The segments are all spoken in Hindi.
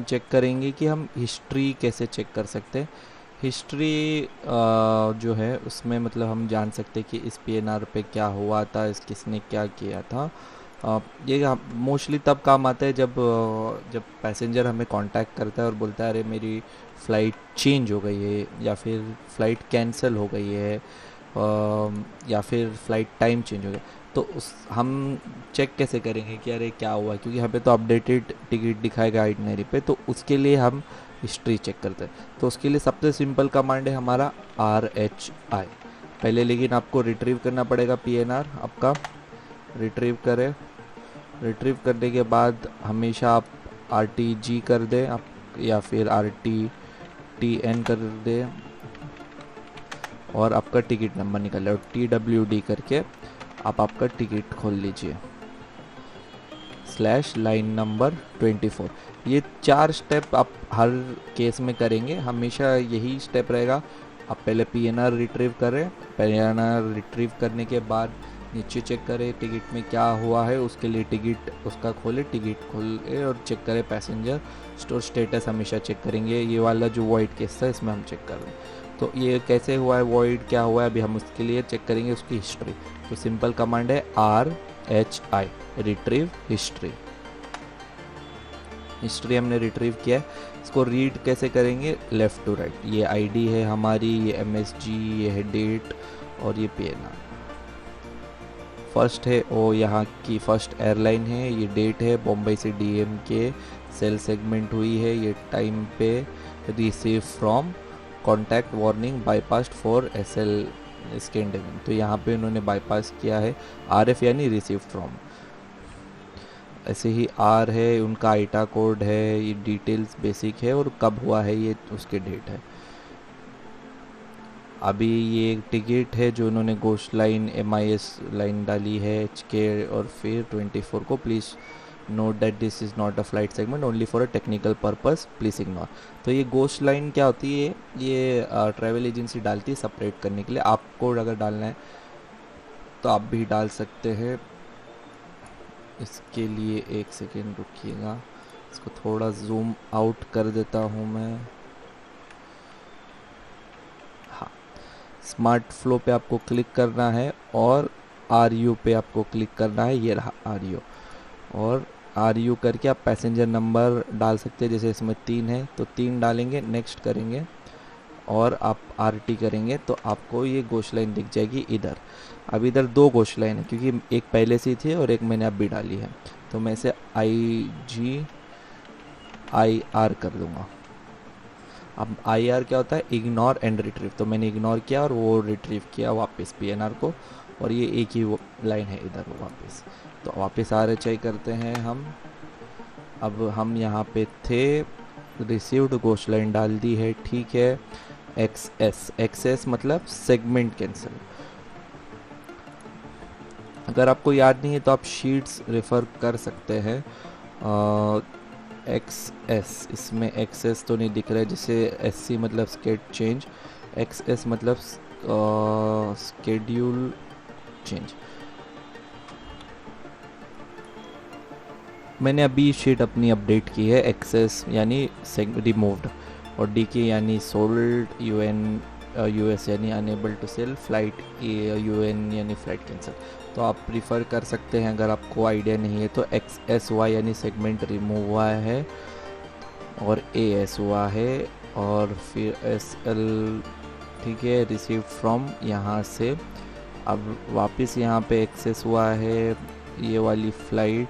हम चेक करेंगे कि हम हिस्ट्री कैसे चेक कर सकते हैं। हिस्ट्री जो है उसमें मतलब हम जान सकते हैं कि इस पीएनआर पे क्या हुआ था, इस किसने क्या किया था। ये मोस्टली तब काम आता है जब पैसेंजर हमें कांटेक्ट करता है और बोलता है अरे मेरी फ़्लाइट चेंज हो गई है, या फिर फ़्लाइट कैंसिल हो गई है, या फिर फ़्लाइट टाइम चेंज हो गया। तो उस हम चेक कैसे करेंगे कि अरे क्या हुआ, क्योंकि हमें तो अपडेटेड टिकट दिखाएगा आइटनरी पे, तो उसके लिए हम हिस्ट्री चेक करते हैं। तो उसके लिए सबसे सिंपल कमांड है हमारा RHI। पहले लेकिन आपको रिट्रीव करना पड़ेगा पीएनआर आपका। रिट्रीव करें। रिट्रीव करने के बाद हमेशा आप RTG कर दें आप, या फिर RTTN कर दें, और आपका टिकट नंबर निकल और TWD करके आप आपका टिकट खोल लीजिए। /Line number 24। ये 4 स्टेप आप हर केस में करेंगे, हमेशा यही स्टेप रहेगा। आप पहले पीएनआर रिट्रीव करें, पीएनआर रिट्रीव करने के बाद नीचे चेक करें टिकट में क्या हुआ है, उसके लिए टिकट उसका खोले, टिकट खोले और चेक करें पैसेंजर स्टोर स्टेटस हमेशा चेक करेंगे। ये वाला जो वॉइड केस था इसमें हम चेक कर रहे हैं। तो ये कैसे हुआ है वॉइड, क्या हुआ है, अभी हम उसके लिए चेक करेंगे उसकी हिस्ट्री। तो सिंपल कमांड है RHI, रिट्रीव हिस्ट्री। हिस्ट्री हमने रिट्रीव किया है। इसको रीड कैसे करेंगे, लेफ़्ट टू राइट। ये आईडी है हमारी, ये MSG, ये है डेट, और ये पीएनआर। फर्स्ट है वो यहाँ की फर्स्ट एयरलाइन है, ये डेट है बॉम्बे से DMK सेल सेगमेंट हुई है, ये टाइम पे receive from contact warning bypassed for SL Scandinavian. तो यहाँ पे उन्होंने बाईपास किया है, RF यानी रिसीव फ्रॉम। ऐसे ही R है, उनका आईटा कोड है, ये डिटेल्स बेसिक है, और कब हुआ है ये उसके डेट है। अभी ये टिकट है जो उन्होंने गोश्त लाइन MIS लाइन डाली है HK, और फिर 24 को please note that this is not a flight segment only for a technical purpose, please ignore. तो ये गोश्त लाइन क्या होती है, ये ट्रैवल एजेंसी डालती है सेपरेट करने के लिए। आपको अगर डालना है तो आप भी डाल सकते हैं। इसके लिए एक सेकेंड रुकिएगा, इसको थोड़ा जूम आउट कर देता हूँ मैं। हाँ, स्मार्ट फ्लो पे आपको क्लिक करना है और RU पे आपको क्लिक करना है, ये रहा RU। और RU करके आप पैसेंजर नंबर डाल सकते हैं, जैसे इसमें 3 है तो 3 डालेंगे, नेक्स्ट करेंगे और आप RT करेंगे तो आपको ये गोश्त लाइन दिख जाएगी इधर। अब इधर 2 गोश्त लाइन है क्योंकि एक पहले से थी और एक मैंने अभी डाली है, तो मैं इसे IGIR कर दूंगा। अब IR क्या होता है, इग्नोर एंड रिट्रीव। तो मैंने इग्नोर किया और वो रिट्रीव किया वापस पीएनआर को, और ये एक ही लाइन है इधर वापस। तो वापस RHI करते हैं हम। अब हम यहाँ पे थे, रिसीव्ड गोश्त लाइन डाल दी है, ठीक है। XS मतलब सेगमेंट कैंसिल। अगर आपको याद नहीं है तो आप शीट्स रेफ़र कर सकते हैं। XS, इसमें XS तो नहीं दिख रहा है, जैसे SC मतलब स्केट चेंज, XS मतलब स्केड्यूल चेंज। मैंने अभी शीट अपनी अपडेट की है। XS यानी रिमूव्ड, और DK यानी सोल्ड, US यानी unable to sell, flight UN यानी फ्लाइट कैंसिल। तो आप प्रीफर कर सकते हैं अगर आपको आइडिया नहीं है तो। XSY यानी सेगमेंट रिमूव हुआ है, और AS हुआ है, और फिर SL, ठीक है, रिसीव फ्रॉम यहाँ से। अब वापस यहाँ पे एक्सेस हुआ है, ये वाली फ़्लाइट,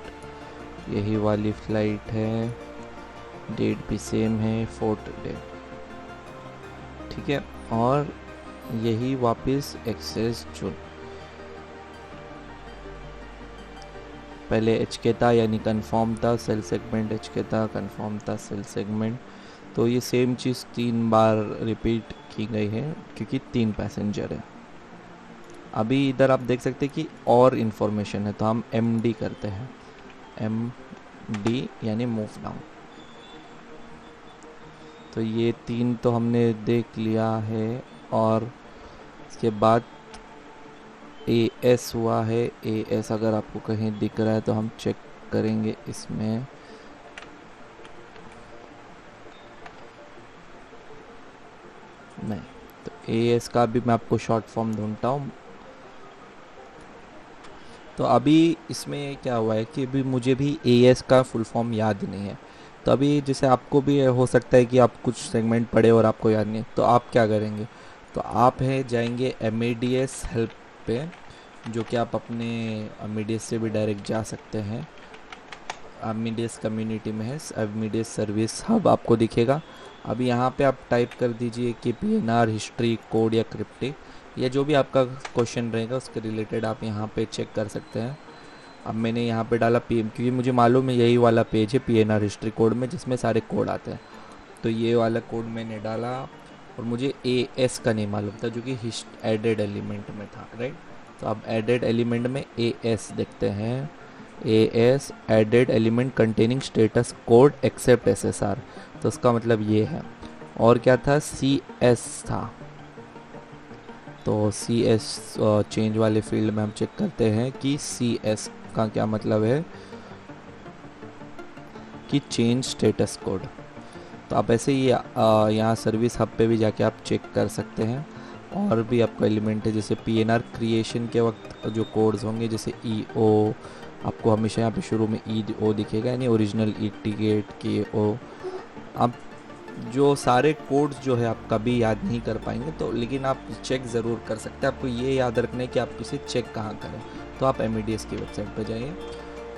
यही वाली फ़्लाइट है, डेट भी सेम है, 4th डे, ठीक है। और यही वापस एक्सेस चुन। पहले HK था यानी कंफर्म था, सेल सेगमेंट HK था, कंफर्म था, सेल सेगमेंट। तो ये सेम चीज़ 3 बार रिपीट की गई है क्योंकि 3 पैसेंजर है। अभी इधर आप देख सकते हैं कि और इन्फॉर्मेशन है, तो हम MD करते हैं। MD यानी मूव डाउन। तो ये 3 तो हमने देख लिया है, और इसके बाद AS हुआ है। AS अगर आपको कहीं दिख रहा है तो हम चेक करेंगे इसमें। नहीं, तो AS का भी मैं आपको शॉर्ट फॉर्म ढूंढता हूँ। तो अभी इसमें क्या हुआ है कि अभी मुझे भी AS का फुल फॉर्म याद नहीं है। तो अभी जैसे आपको भी हो सकता है कि आप कुछ सेगमेंट पढ़े और आपको याद नहीं है, तो आप क्या करेंगे, तो आप है जाएंगे MADS हेल्प पे, जो कि आप अपने MADS से भी डायरेक्ट जा सकते हैं। MADS कम्युनिटी में है, MADS सर्विस हब आपको दिखेगा। अभी यहाँ पे आप टाइप कर दीजिए कि PNR हिस्ट्री कोड या क्रिप्टिक, या जो भी आपका क्वेश्चन रहेगा उसके रिलेटेड आप यहाँ पे चेक कर सकते हैं। अब मैंने यहाँ पे डाला PM, क्योंकि मुझे मालूम है यही वाला पेज है PNR हिस्ट्री कोड में जिसमें सारे कोड आते हैं। तो ये वाला कोड मैंने डाला, और मुझे AS का नहीं मालूम था जो कि एडेड एलिमेंट में था, राइट। तो अब एडेड एलिमेंट में AS देखते हैं, AS added element containing status code except SSR, तो उसका मतलब ये है। और क्या था, CS था। तो CS चेंज वाले फील्ड में हम चेक करते हैं कि CS का क्या मतलब है, कि चेंज स्टेटस कोड। तो आप ऐसे ही यहाँ सर्विस हब पे भी जाके आप चेक कर सकते हैं। और भी आपका एलिमेंट है, जैसे PNR क्रिएशन के वक्त जो कोड्स होंगे, जैसे EO, आपको हमेशा यहाँ पे शुरू में EO दिखेगा, यानी ओरिजिनल टिकट KO। आप जो सारे कोड्स जो है आप कभी याद नहीं कर पाएंगे, तो लेकिन आप चेक ज़रूर कर सकते हैं। आपको ये याद रखना है कि आप इसे चेक कहाँ करें। तो आप MADS की वेबसाइट पर जाइए,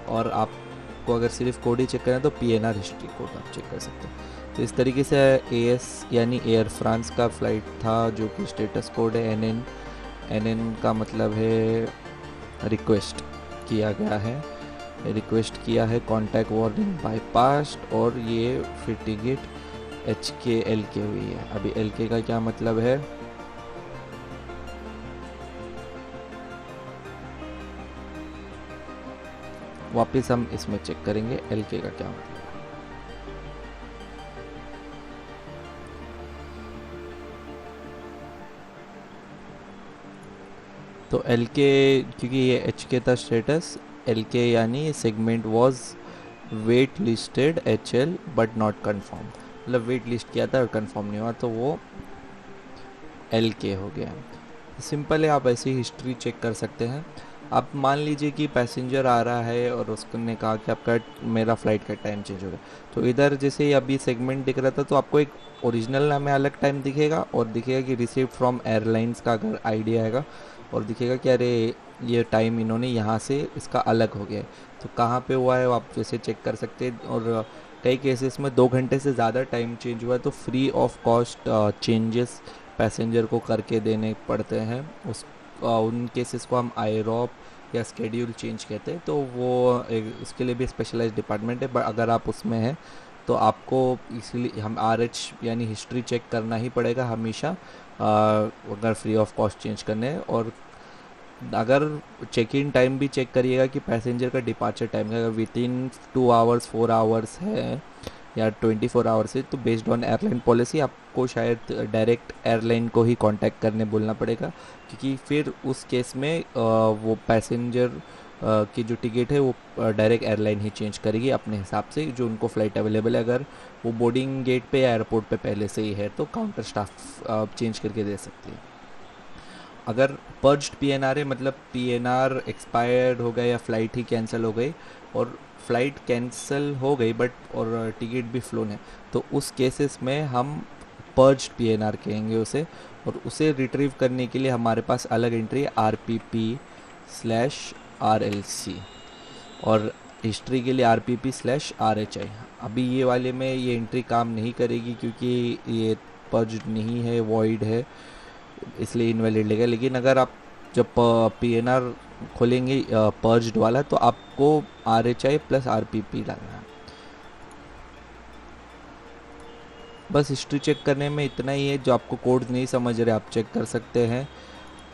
और आपको अगर सिर्फ कोड ही चेक करें तो PNR हिस्ट्री कोड आप चेक कर सकते हैं। तो इस तरीके से AS यानी एयर फ्रांस का फ़्लाइट था, जो कि स्टेटस कोड है NN का मतलब है रिक्वेस्ट किया गया है, रिक्वेस्ट किया है, कॉन्टैक्ट वार्निंग बाईपास्ड, और ये फिर टिकट HK LK हुई है। अभी LK का क्या मतलब है, वापस हम इसमें चेक करेंगे LK का क्या मतलब है। तो LK, क्योंकि ये HK था स्टेटस, LK यानी segment was wait listed HL but not confirm, मतलब वेट लिस्ट किया था और कंफर्म नहीं हुआ, तो वो LK हो गया। सिंपल है, आप ऐसी हिस्ट्री चेक कर सकते हैं। आप मान लीजिए कि पैसेंजर आ रहा है और उसने कहा कि आपका मेरा फ़्लाइट का टाइम चेंज हो गया, तो इधर जैसे अभी सेगमेंट दिख रहा था, तो आपको एक ओरिजिनल नाम में अलग टाइम दिखेगा, और दिखेगा कि रिसीव फ्रॉम एयरलाइंस का अगर आइडिया आएगा, और दिखेगा कि अरे ये टाइम इन्होंने यहाँ से इसका अलग हो गया है, तो कहाँ पे हुआ है वो आप जैसे चेक कर सकते हैं। और कई केसेस में 2 घंटे से ज़्यादा टाइम चेंज हुआ है, तो free of cost changes passenger को करके देने पड़ते हैं। उन केसेस को हम IROP या स्केड्यूल चेंज कहते हैं। तो वो इसके लिए भी स्पेशलाइज्ड डिपार्टमेंट है, बट अगर आप उसमें हैं तो आपको इसलिए हम RH यानी हिस्ट्री चेक करना ही पड़ेगा हमेशा, अगर फ्री ऑफ कॉस्ट चेंज करने हैं। और अगर चेक इन टाइम भी चेक करिएगा कि पैसेंजर का डिपार्चर टाइम अगर विद इन 2 आवर्स 4 आवर्स है या 24 आवर्स है, तो बेस्ड ऑन एयरलाइन पॉलिसी आपको शायद डायरेक्ट एयरलाइन को ही कांटेक्ट करने बोलना पड़ेगा, क्योंकि फिर उस केस में वो पैसेंजर की जो टिकट है वो डायरेक्ट एयरलाइन ही चेंज करेगी अपने हिसाब से, जो उनको फ़्लाइट अवेलेबल है। अगर वो बोर्डिंग गेट पे या एयरपोर्ट पे पहले से ही है तो काउंटर स्टाफ चेंज करके दे सकती है। अगर पर्ज्ड PNR है, मतलब PNR एक्सपायर्ड हो गया या फ़्लाइट ही कैंसिल हो गई, और फ़्लाइट कैंसिल हो गई बट और टिकट भी फ्लोन है, तो उस केसेस में हम पर्ज्ड PNR कहेंगे उसे। और उसे रिट्रीव करने के लिए हमारे पास अलग एंट्री है RPP/RLC, और हिस्ट्री के लिए RPP/RHI। अभी ये वाले में ये एंट्री काम नहीं करेगी, क्योंकि ये पर्ज्ड नहीं है, वॉइड है, इसलिए इनवैलिड लेगा। लेकिन अगर आप जब PNR खोलेंगे पर्ज्ड वाला, तो आपको RHI+RPP डालना है। बस हिस्ट्री चेक करने में इतना ही है, जो आपको कोड्स नहीं समझ रहे आप चेक कर सकते हैं,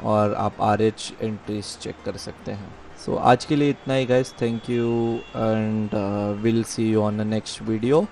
और आप RH एंट्रीज चेक कर सकते हैं। सो आज के लिए इतना ही guys, thank you, and will see you on the next video.